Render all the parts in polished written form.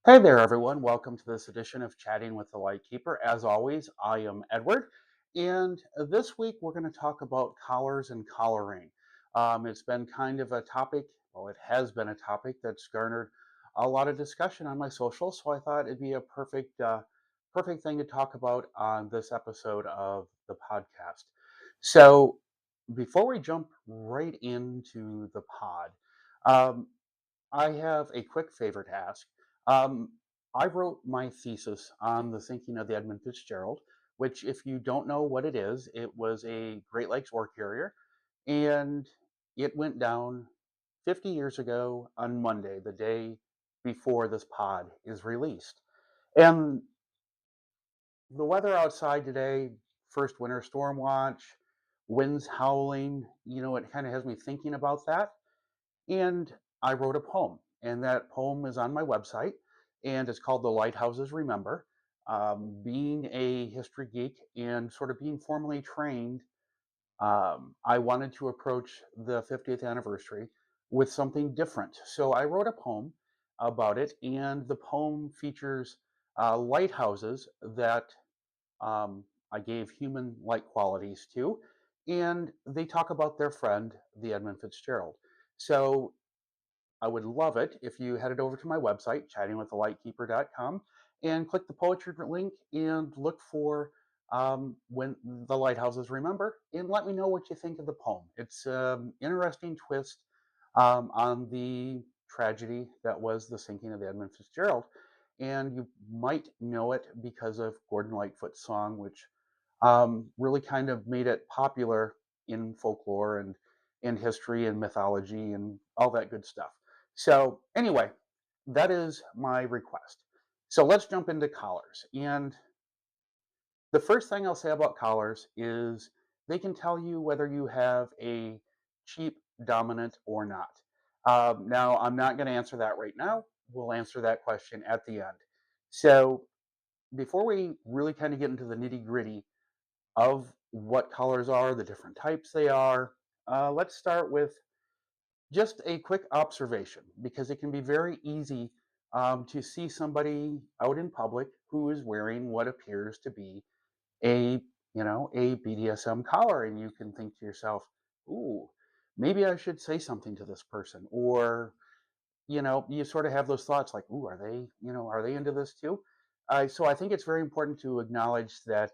Hey there, everyone. Welcome to this edition of Chatting with the Lightkeeper. As always, I am Edward, and this week we're going to talk about collars and collaring. It's been kind of a topic, well, it has been a topic that's garnered a lot of discussion on my socials, so I thought it'd be a perfect thing to talk about on this episode of the podcast. So, before we jump right into the pod, um, I have a quick favor to ask. Um, I wrote my thesis on the sinking of the Edmund Fitzgerald, which, if you don't know what it is, it was a Great Lakes ore carrier, and it went down 50 years ago on Monday, the day before this pod is released. And the weather outside today, first winter storm watch, winds howling, it kind of has me thinking about that. And I wrote a poem, and that poem is on my website, and it's called "The Lighthouses Remember." Being a history geek and sort of being formally trained, I wanted to approach the 50th anniversary with something different. So I wrote a poem about it, and the poem features lighthouses that I gave human-like qualities to, and they talk about their friend, the Edmund Fitzgerald. So I would love it if you headed over to my website, chattingwiththelightkeeper.com, and click the poetry link and look for When the Lighthouses Remember, and let me know what you think of the poem. It's an interesting twist on the tragedy that was the sinking of the Edmund Fitzgerald. And you might know it because of Gordon Lightfoot's song, which really kind of made it popular in folklore and in history and mythology and all that good stuff. So, anyway, that is my request. So, let's jump into collars. And the first thing I'll say about collars is they can tell you whether you have a cheap dominant or not. Now, I'm not going to answer that right now. We'll answer that question at the end. So, before we really kind of get into the nitty gritty of what colors are, the different types they are, let's start with just a quick observation because it can be very easy to see somebody out in public who is wearing what appears to be a a BDSM collar, and you can think to yourself, "Ooh, maybe I should say something to this person," or you sort of have those thoughts like, "Ooh, are they into this too?" So I think it's very important to acknowledge that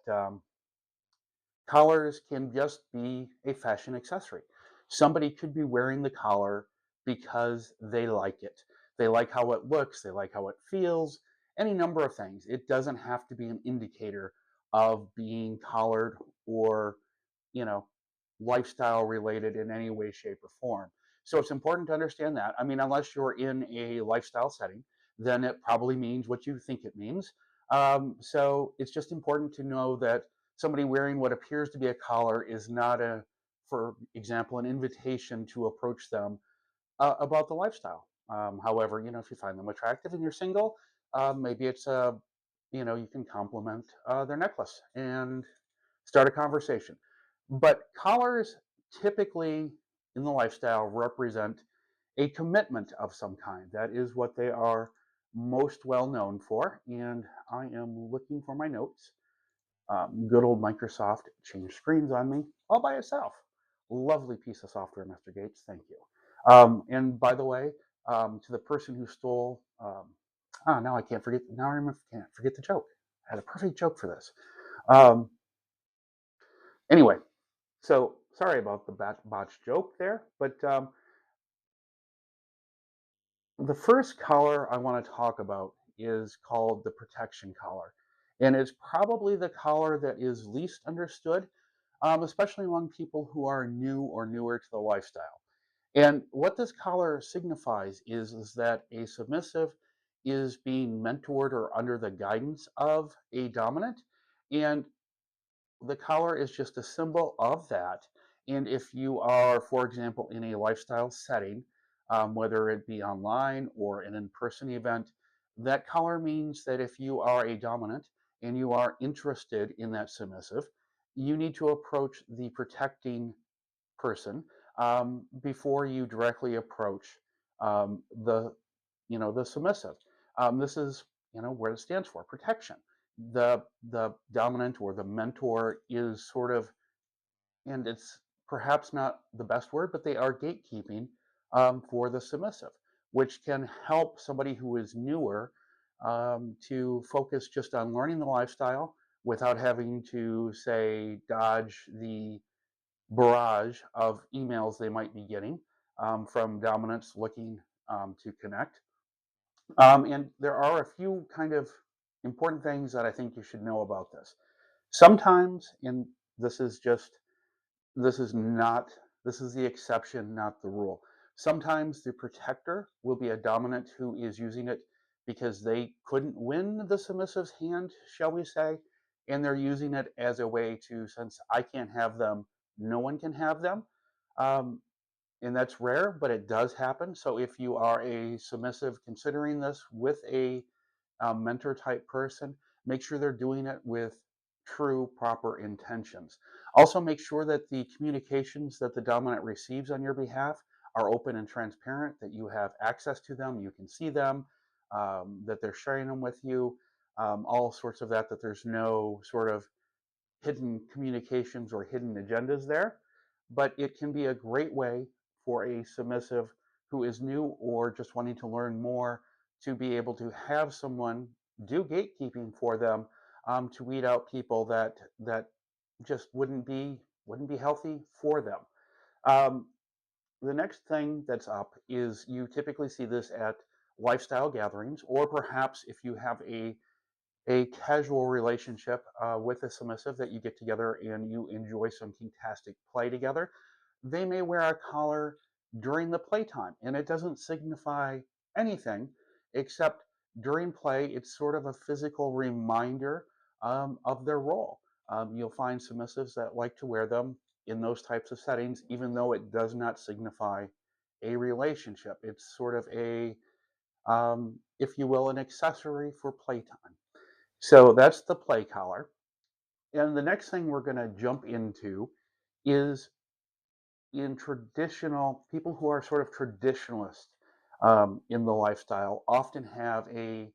collars can just be a fashion accessory. Somebody could be wearing the collar because they like it. They like how it looks, they like how it feels, any number of things. It doesn't have to be an indicator of being collared or, you know, lifestyle related in any way, shape, or form. So it's important to understand that. I mean, unless you're in a lifestyle setting, then it probably means what you think it means. So it's just important to know that somebody wearing what appears to be a collar is not for example, an invitation to approach them about the lifestyle. However, if you find them attractive and you're single, maybe it's you can compliment their necklace and start a conversation. But collars typically in the lifestyle represent a commitment of some kind. That is what they are most well known for. And I am looking for my notes. Good old Microsoft changed screens on me all by itself. Lovely piece of software, Mr. Gates. Thank you. And by the way, to the person who stole, now I can't forget. Now I can't forget the joke. I had a perfect joke for this. Um, anyway, so sorry about the botched joke there, but the first collar I want to talk about is called the protection collar. And it's probably the collar that is least understood, especially among people who are new or newer to the lifestyle. And what this collar signifies is that a submissive is being mentored or under the guidance of a dominant. And the collar is just a symbol of that. And if you are, for example, in a lifestyle setting, whether it be online or an in person event, that collar means that if you are a dominant and you are interested in that submissive, you need to approach the protecting person before you directly approach the the submissive. This is, where it stands for, protection. The dominant or the mentor is sort of, and it's perhaps not the best word, but they are gatekeeping for the submissive, which can help somebody who is newer to focus just on learning the lifestyle without having to, say, dodge the barrage of emails they might be getting from dominants looking to connect. And there are a few kind of important things that I think you should know about this. Sometimes, and this is just this is not this is the exception, not the rule. Sometimes the protector will be a dominant who is using it because they couldn't win the submissive's hand, shall we say, and they're using it as a way to, since I can't have them, no one can have them. Um, and that's rare, but it does happen. So if you are a submissive considering this with a mentor type person, make sure they're doing it with true, proper intentions. Also, make sure that the communications that the dominant receives on your behalf are open and transparent, that you have access to them, you can see them, that they're sharing them with you, all sorts of that there's no sort of hidden communications or hidden agendas there. But it can be a great way for a submissive who is new or just wanting to learn more to be able to have someone do gatekeeping for them to weed out people that just wouldn't be healthy for them. Um, the next thing that's up is you typically see this at lifestyle gatherings, or perhaps if you have a casual relationship with a submissive that you get together and you enjoy some fantastic play together, they may wear a collar during the playtime, and it doesn't signify anything except during play, it's sort of a physical reminder of their role. You'll find submissives that like to wear them in those types of settings, even though it does not signify a relationship. It's sort of if you will, an accessory for playtime. So that's the play collar. And the next thing we're going to jump into is in traditional people who are sort of traditionalist in the lifestyle often have a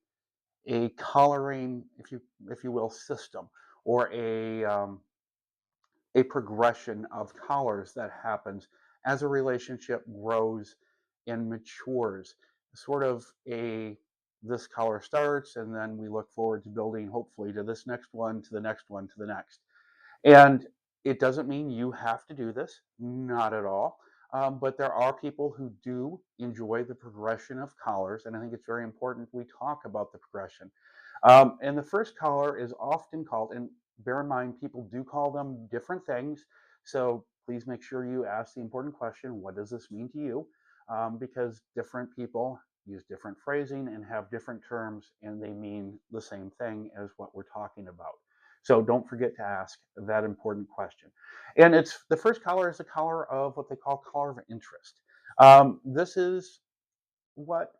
collaring, if you will, system or a progression of collars that happens as a relationship grows and matures. Sort of a this collar starts, and then we look forward to building, hopefully, to this next one, to the next one, to the next. And it doesn't mean you have to do this, not at all. But there are people who do enjoy the progression of collars, and I think it's very important we talk about the progression. And the first collar is often called, and bear in mind, people do call them different things. So please make sure you ask the important question, what does this mean to you? Because different people use different phrasing and have different terms, and they mean the same thing as what we're talking about. So don't forget to ask that important question. And it's the first collar is a collar of what they call collar of interest. This is what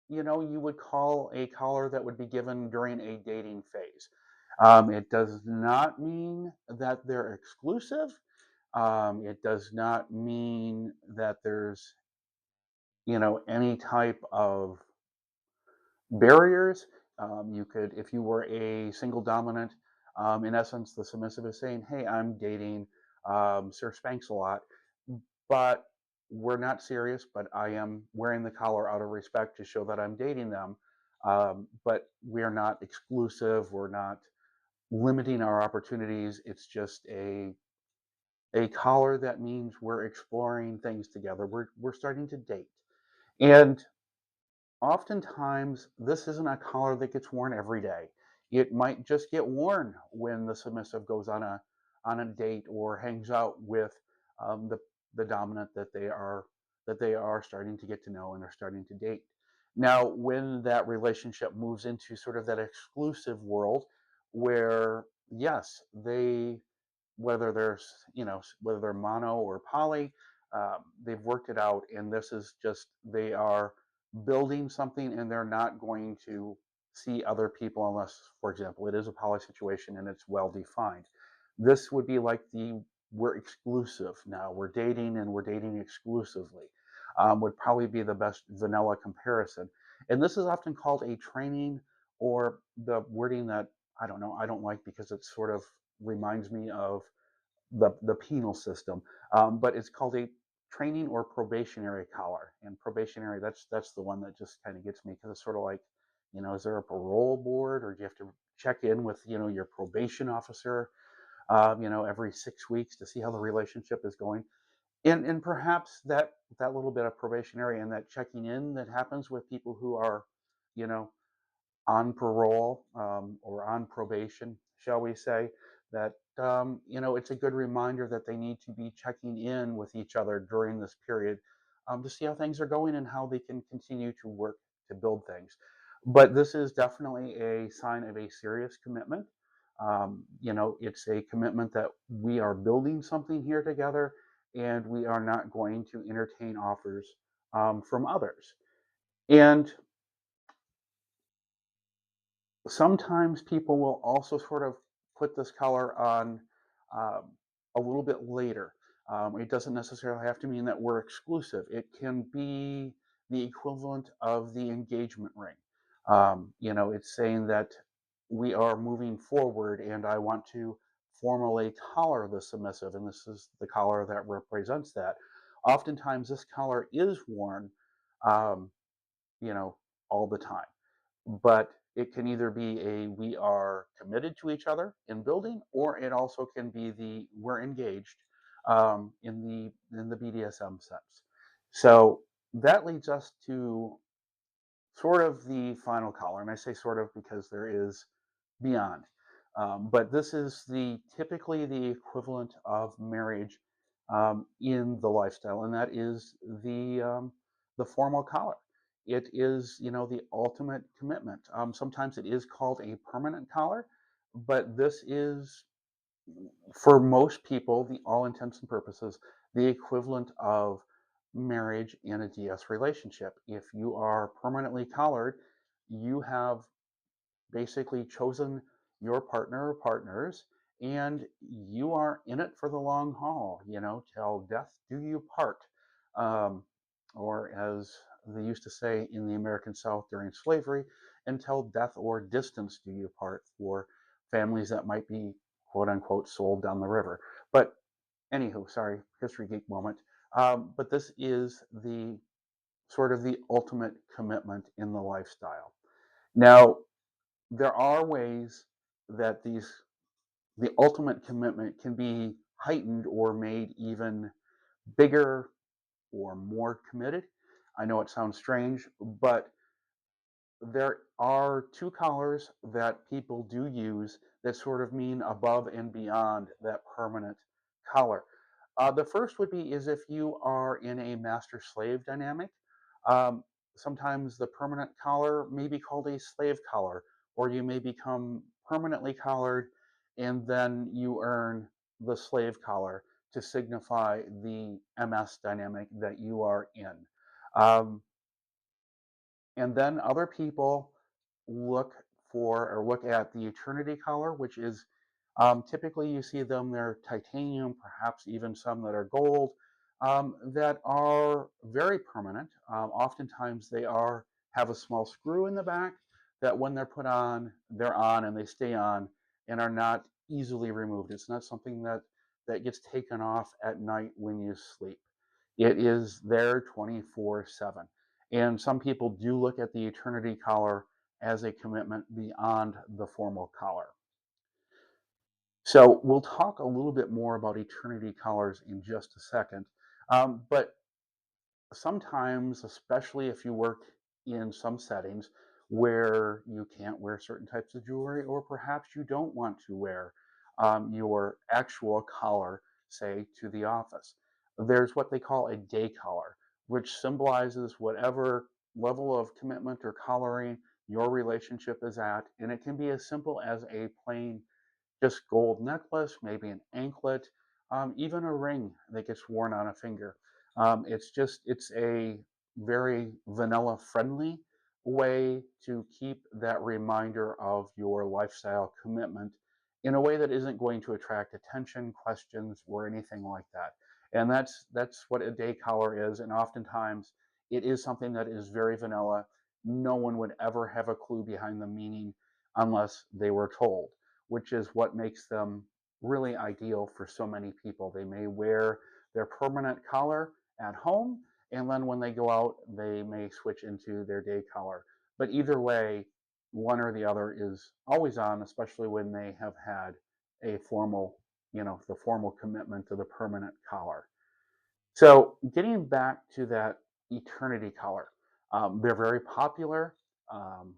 you would call a collar that would be given during a dating phase. It does not mean that they're exclusive. It does not mean that there's any type of barriers. You could, if you were a single dominant, in essence, the submissive is saying, "Hey, I'm dating Sir Spanks a lot, but we're not serious. But I am wearing the collar out of respect to show that I'm dating them. But we're not exclusive. We're not limiting our opportunities. It's just a collar that means we're exploring things together. We're starting to date, and oftentimes, this isn't a collar that gets worn every day. It might just get worn when the submissive goes on a date or hangs out with the dominant that they are starting to get to know and are starting to date. Now, when that relationship moves into sort of that exclusive world, where yes, whether they're mono or poly, they've worked it out, and this is just they are building something, and they're not going to see other people unless, for example, it is a poly situation and it's well defined. This would be like we're exclusive now. We're dating and we're dating exclusively. Would probably be the best vanilla comparison. And this is often called a training, or the wording that I don't know, I don't like because it sort of reminds me of the penal system. But it's called a training or probationary collar. And probationary, that's the one that just kind of gets me, because it's sort of like, is there a parole board, or do you have to check in with your probation officer, every 6 weeks to see how the relationship is going? And perhaps that little bit of probationary and that checking in that happens with people who are, you know, on parole, or on probation, shall we say, that it's a good reminder that they need to be checking in with each other during this period, to see how things are going and how they can continue to work to build things. But this is definitely a sign of a serious commitment. It's a commitment that we are building something here together, and we are not going to entertain offers from others. And sometimes people will also sort of put this color on um, a little bit later. It doesn't necessarily have to mean that we're exclusive. It can be the equivalent of the engagement ring. It's saying that we are moving forward, and I want to formally collar the submissive, and this is the collar that represents that. Oftentimes, this collar is worn, um, you know, all the time, but it can either be a we are committed to each other in building, or it also can be the we're engaged, in the BDSM sense. So that leads us to sort of the final collar, and I say sort of because there is beyond. But this is the typically the equivalent of marriage, in the lifestyle, and that is the formal collar. It is, the ultimate commitment. Sometimes it is called a permanent collar, but this is, for most people, the all intents and purposes, the equivalent of marriage in a DS relationship. If you are permanently collared, you have basically chosen your partner or partners, and you are in it for the long haul, till death do you part. um, or as they used to say in the American South during slavery, until death or distance do you part, for families that might be quote unquote sold down the river. But anywho, sorry, history geek moment. But this is the sort of the ultimate commitment in the lifestyle. Now, there are ways that the ultimate commitment can be heightened or made even bigger or more committed. I know it sounds strange, but there are two collars that people do use that sort of mean above and beyond that permanent collar. The first would be is if you are in a master slave dynamic. Um, Sometimes the permanent collar may be called a slave collar, or you may become permanently collared and then you earn the slave collar to signify the MS dynamic that you are in. Um, and then other people look look at the eternity collar, which is, typically you see them, they're titanium, perhaps even some that are gold, that are very permanent. Oftentimes they have a small screw in the back that when they're put on, they're on and they stay on and are not easily removed. It's not something that gets taken off at night when you sleep. It is there 24/7. And some people do look at the eternity collar as a commitment beyond the formal collar. So we'll talk a little bit more about eternity collars in just a second. But sometimes, especially if you work in some settings where you can't wear certain types of jewelry, or perhaps you don't want to wear your actual collar, say, to the office, there's what they call a day collar, which symbolizes whatever level of commitment or collaring your relationship is at. And it can be as simple as a plain just gold necklace, maybe an anklet, even a ring that gets worn on a finger. It's a very vanilla friendly way to keep that reminder of your lifestyle commitment in a way that isn't going to attract attention, questions, or anything like that. And that's what a day collar is. And oftentimes it is something that is very vanilla. no one would ever have a clue behind the meaning unless they were told, which is what makes them really ideal for so many people. They may wear their permanent collar at home, and then when they go out, they may switch into their day collar. But either way, one or the other is always on, especially when they have had a formal, the formal commitment to the permanent collar. So getting back to that eternity collar, they're very popular. Um,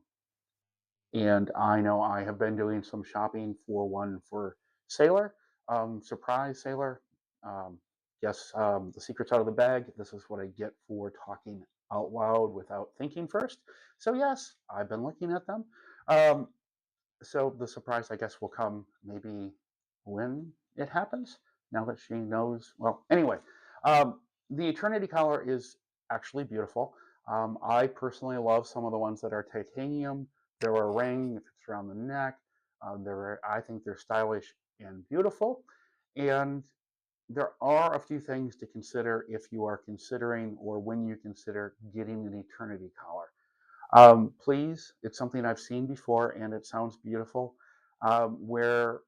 and I know I have been doing some shopping for one for Sailor, surprise Sailor. Um, yes, the secret's out of the bag. This is what I get for talking out loud without thinking first. So yes, I've been looking at them. Um, so the surprise, I guess, will come maybe when it happens. Now that she knows. Well, anyway, um, the Eternity collar is actually beautiful. I personally love some of the ones that are titanium. They're a ring if it's around the neck. I think they're stylish and beautiful. And there are a few things to consider if you are considering or when you consider getting an Eternity collar. Please, it's something I've seen before and it sounds beautiful, where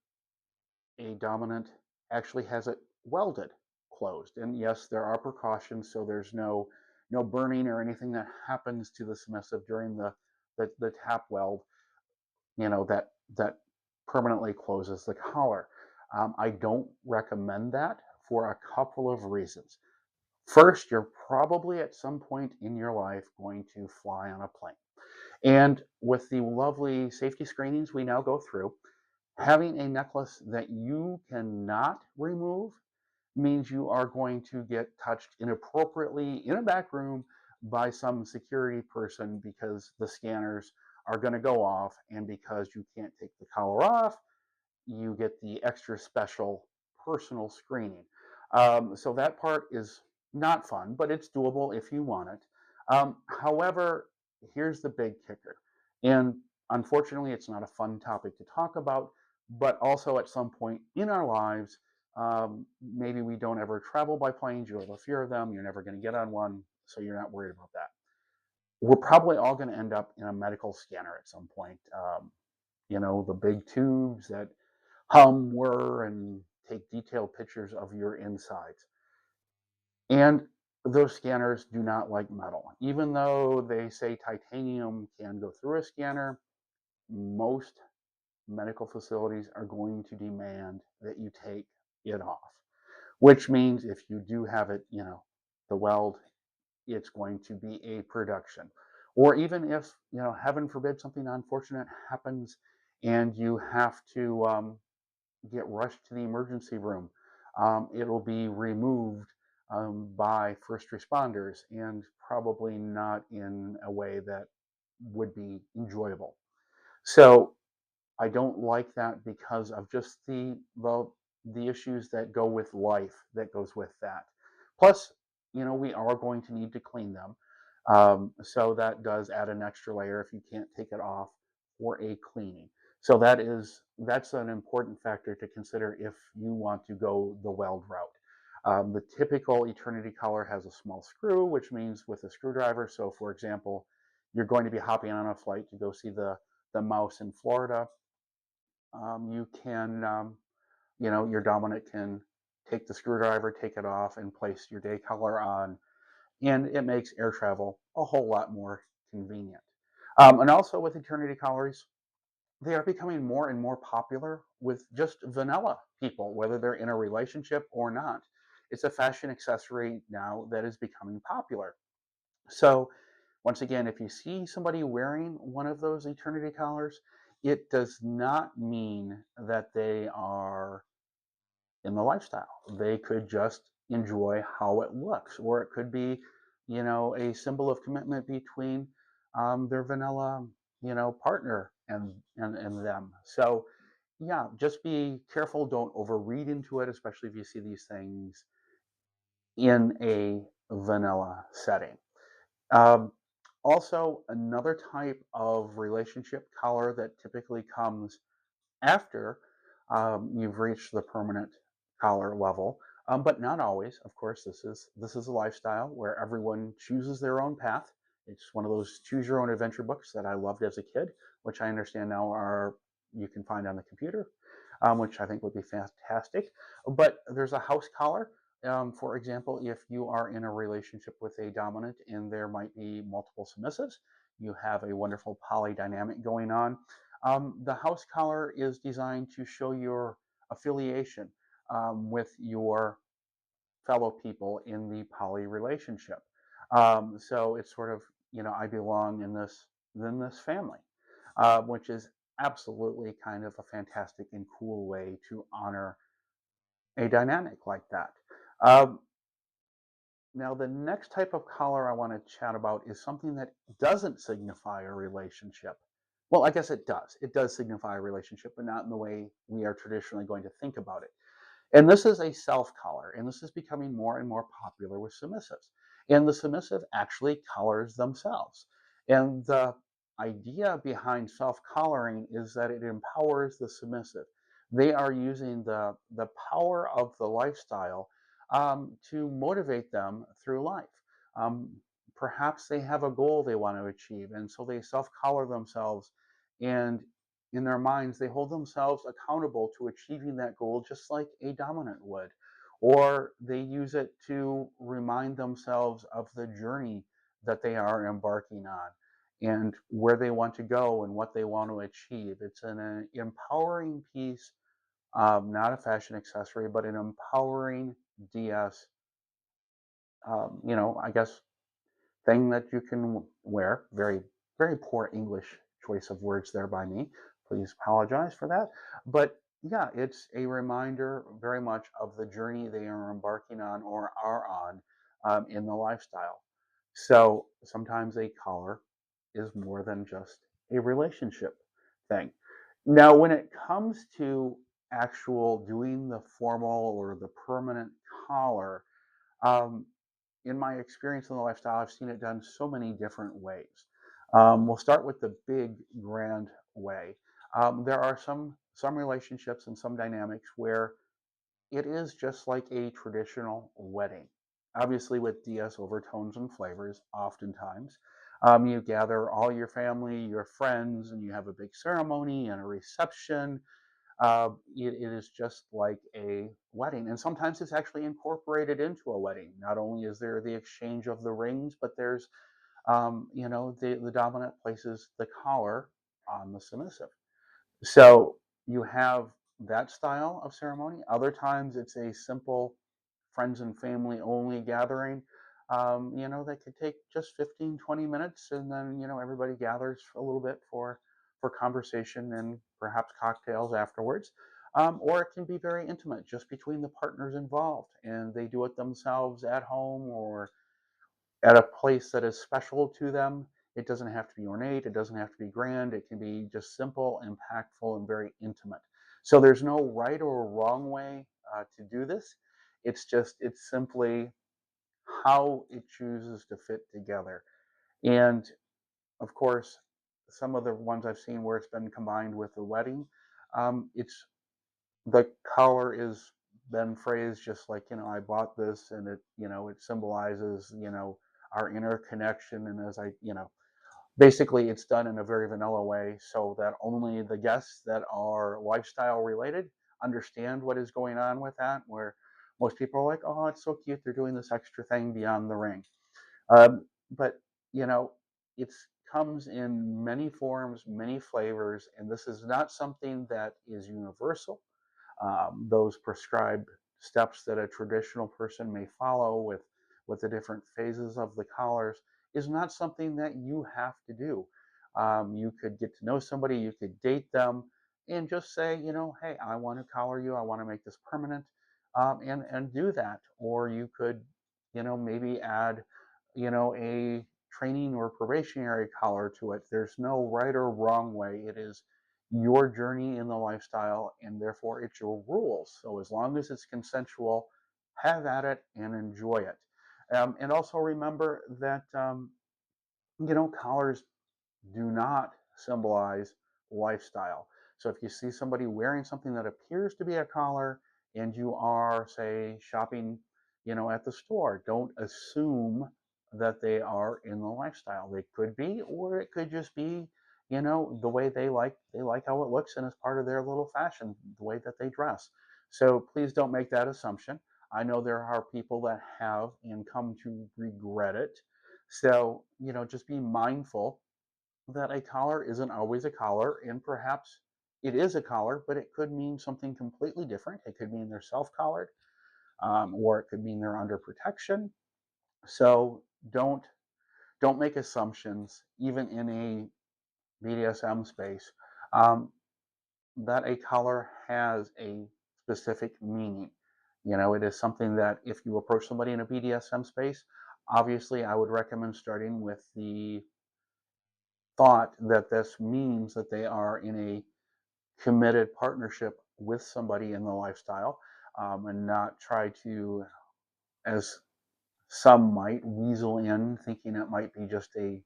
a dominant actually has it welded closed. And yes, there are precautions, so there's no burning or anything that happens to the submissive during the tap weld, that permanently closes the collar. I don't recommend that for a couple of reasons. First, you're probably at some point in your life going to fly on a plane. And with the lovely safety screenings we now go through, having a necklace that you cannot remove means you are going to get touched inappropriately in a back room by some security person because the scanners are going to go off, and because you can't take the collar off, you get the extra special personal screening. So that part is not fun, but it's doable if you want it. However, here's the big kicker. And unfortunately, it's not a fun topic to talk about, but also at some point in our lives, maybe we don't ever travel by planes, you have a fear of them, you're never going to get on one, so you're not worried about that. We're probably all going to end up in a medical scanner at some point. The big tubes that whir and take detailed pictures of your insides. And those scanners do not like metal. Even though they say titanium can go through a scanner, most medical facilities are going to demand that you take it off, which means if you do have it, the weld, it's going to be a production. Or even if, heaven forbid, something unfortunate happens and you have to get rushed to the emergency room. It'll be removed by first responders and probably not in a way that would be enjoyable. So I don't like that because of just the issues that go with life that goes with that. Plus, we are going to need to clean them. So that does add an extra layer if you can't take it off for a cleaning. So that's an important factor to consider if you want to go the weld route. The typical Eternity collar has a small screw, which means with a screwdriver. So, for example, you're going to be hopping on a flight to go see the mouse in Florida. You can, your dominant can take the screwdriver, take it off, and place your day collar on, and it makes air travel a whole lot more convenient. And also with Eternity collars, they are becoming more and more popular with just vanilla people, whether they're in a relationship or not. It's a fashion accessory now that is becoming popular. So, once again, if you see somebody wearing one of those Eternity collars, it does not mean that they are in the lifestyle. They could just enjoy how it looks, or it could be, a symbol of commitment between their vanilla, partner and them. So, yeah, just be careful. Don't overread into it, especially if you see these things in a vanilla setting. Um, Also, another type of relationship collar that typically comes after you've reached the permanent collar level, but not always. Of course, this is a lifestyle where everyone chooses their own path, It's one of those choose your own adventure books that I loved as a kid, which I understand now are you can find on the computer, which I think would be fantastic. But there's a house collar. For example, if you are in a relationship with a dominant and there might be multiple submissives, you have a wonderful poly dynamic going on. The house collar is designed to show your affiliation with your fellow people in the poly relationship. So it's sort of, I belong in this family, which is absolutely kind of a fantastic and cool way to honor a dynamic like that. Um, Now, the next type of collar I want to chat about is something that doesn't signify a relationship. Well, I guess it does. It does signify a relationship, but not in the way we are traditionally going to think about it. And this is a self collar, and this is becoming more and more popular with submissives. And the submissive actually collars themselves. And the idea behind self collaring is that it empowers the submissive. They are using the power of the lifestyle to motivate them through life. Um, Perhaps they have a goal they want to achieve, and so they self collar themselves. And in their minds, they hold themselves accountable to achieving that goal just like a dominant would. Or they use it to remind themselves of the journey that they are embarking on and where they want to go and what they want to achieve. It's an empowering piece, not a fashion accessory, but an empowering DS, I guess, thing that you can wear. Very, very poor English choice of words there by me. Please apologize for that. But yeah, it's a reminder very much of the journey they are embarking on or are on in the lifestyle. So sometimes a collar is more than just a relationship thing. Now, when it comes to actual doing the formal or the permanent collar, um, in my experience in the lifestyle, I've seen it done so many different ways. We'll start with the big, grand way. There are some relationships and some dynamics where it is just like a traditional wedding, obviously with DS overtones and flavors. Oftentimes, you gather all your family, your friends, and you have a big ceremony and a reception. It is just like a wedding, and sometimes it's actually incorporated into a wedding. Not only is there the exchange of the rings, but there's, the dominant places the collar on the submissive. So you have that style of ceremony. Other times it's a simple friends and family only gathering. That could take just 15, 20 minutes, and then, everybody gathers a little bit for conversation and perhaps cocktails afterwards. Or it can be very intimate, just between the partners involved, and they do it themselves at home or at a place that is special to them. It doesn't have to be ornate, it doesn't have to be grand, it can be just simple, impactful, and very intimate. So there's no right or wrong way to do this. It's simply how it chooses to fit together. And of course, some of the ones I've seen where it's been combined with the wedding, it's the collar is been phrased just like, I bought this and it symbolizes, our inner connection. And as basically it's done in a very vanilla way so that only the guests that are lifestyle related understand what is going on with that, where most people are like, oh, it's so cute, they're doing this extra thing beyond the ring. But you know it's comes in many forms, many flavors, and this is not something that is universal. Those prescribed steps that a traditional person may follow with the different phases of the collars is not something that you have to do. You could get to know somebody, you could date them, and just say, hey, I want to collar you, I want to make this permanent, and do that. Or you could, maybe add, a training or probationary collar to it. There's no right or wrong way. It is your journey in the lifestyle, and therefore it's your rules. So as long as it's consensual, have at it and enjoy it. And also remember that collars do not symbolize lifestyle. So if you see somebody wearing something that appears to be a collar and you are, say, shopping, at the store, don't assume that they are in the lifestyle. They could be, or it could just be, the way they like how it looks and it's part of their little fashion, the way that they dress. So please don't make that assumption. I know there are people that have and come to regret it. So, just be mindful that a collar isn't always a collar, and perhaps it is a collar, but it could mean something completely different. It could mean they're self-collared, or it could mean they're under protection. So don't don't make assumptions, even in a BDSM space, um, that a collar has a specific meaning. It is something that if you approach somebody in a BDSM space, obviously I would recommend starting with the thought that this means that they are in a committed partnership with somebody in the lifestyle, and not try to, as some might, weasel in thinking it might be just a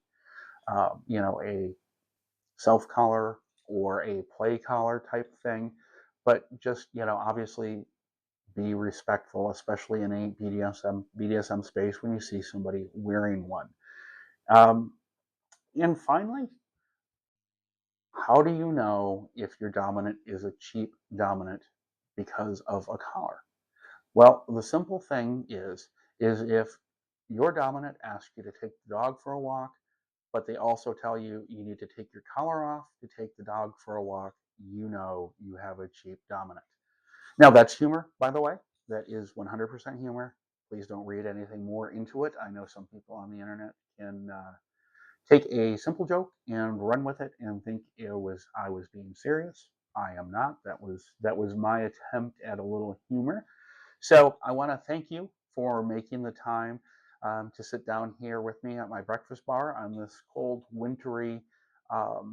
self collar or a play collar type thing, but just, obviously be respectful, especially in a BDSM space when you see somebody wearing one. Um, and finally, how do you know if your dominant is a cheap dominant because of a collar? Well, the simple thing is if your dominant asks you to take the dog for a walk, but they also tell you you need to take your collar off to take the dog for a walk, you know you have a cheap dominant. Now, that's humor, by the way. That is 100% humor. Please don't read anything more into it. I know some people on the internet can take a simple joke and run with it and think I was being serious. I am not. That was my attempt at a little humor. So I want to thank you for making the time, to sit down here with me at my breakfast bar on this cold, wintry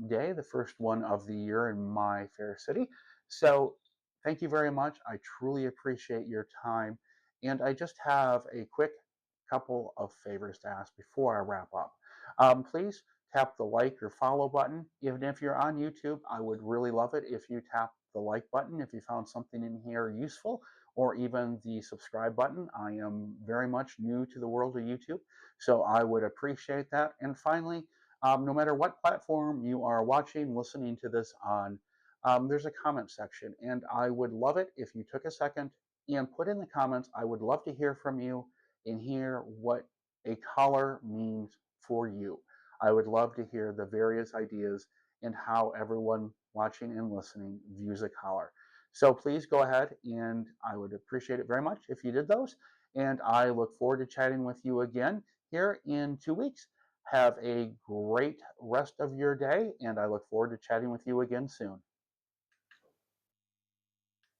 day, the first one of the year in my fair city. So thank you very much. I truly appreciate your time. And I just have a quick couple of favors to ask before I wrap up. Please tap the like or follow button. Even if you're on YouTube, I would really love it if you tap the like button if you found something in here useful, or even the subscribe button. I am very much new to the world of YouTube, so I would appreciate that. And finally, no matter what platform you are watching, listening to this on, there's a comment section, and I would love it if you took a second and put in the comments. I would love to hear from you and hear what a collar means for you. I would love to hear the various ideas and how everyone watching and listening views a collar. So please go ahead, and I would appreciate it very much if you did those. And I look forward to chatting with you again here in 2 weeks. Have a great rest of your day, and I look forward to chatting with you again soon.